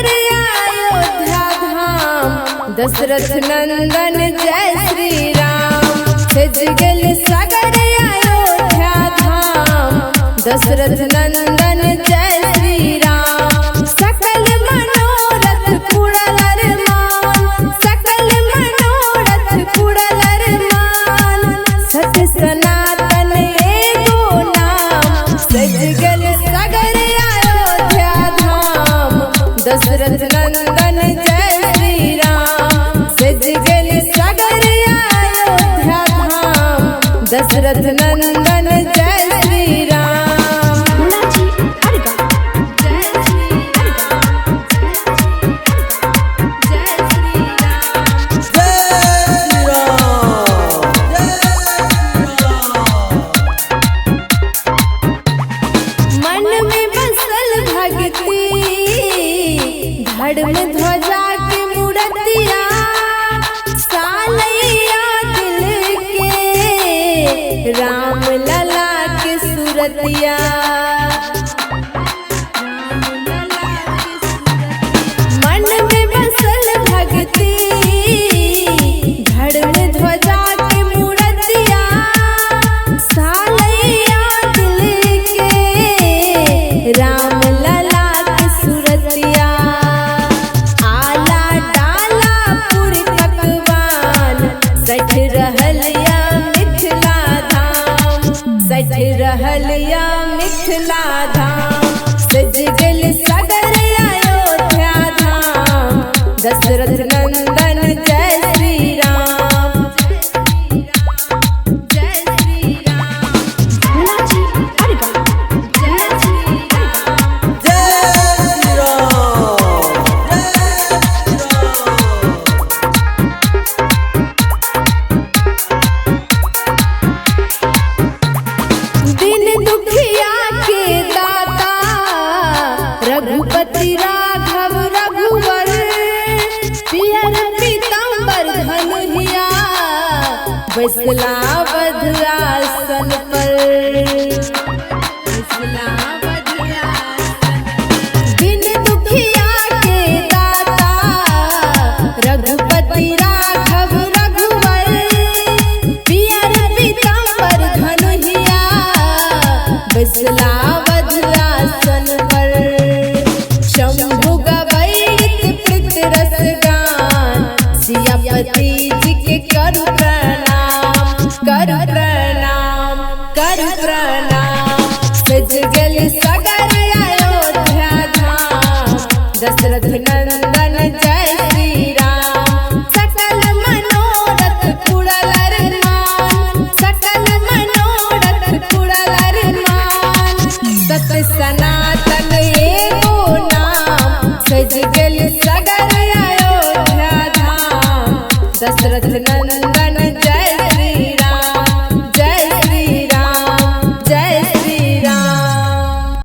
सगर अयोध्या धाम दशरथ नंदन जय श्री राम। सज गल सगर अयोध्या धाम दशरथ नंदन जय श्री राम। सकल मनोरथ पूरल अरमान, सकल मनोरथ पूरल अरमान, सत्य सनातन एगो नाम। सज गल सगर अयोध्या धाम दशरथ नंदन जय श्री राम। सज गल सगर अयोध्या धाम दशरथ नंदन जय श्री राम। मन में बसल भक्ति धड़ में ध्वजा की मूर्तिया, सालैया दिल के राम लला के सूरतिया। मन में बसल भक्ति धड़ में ध्वजा की मूर्तिया, सालैया दिल के राम लला की सूरतिया। आला डाला पूरी पकवान सठ रहलिया मिथिला धाम, सठ रहलिया मिथिला धाम। सज गल सगर अयोध्या धाम दशरथ नंदन जय श्री राम। जय श्री राम, जय श्री राम, जय श्री दिन दुखिया के दाता रघुपति राघव रघुवर, पियर पीताम्बर धनुहिया बैसला वध आसन पर। दिन दुखिया के दाता रघुपति राघव रघुवर, पियर पीताम्बर धनुहिया बैसला वध आसन पर। शंभु गवैत प्रीत रस गान, सियापति जी के करु प्रणाम, करु प्रणाम, करु प्रणाम। सज गल सगर अयोध्या धाम दशरथ नंदन जय श्री राम। सकल मनोरथ पूरल अरमान, सकल मनोरथ पूरल अरमान, सत्य सनातन एगो नाम। सज गल सगर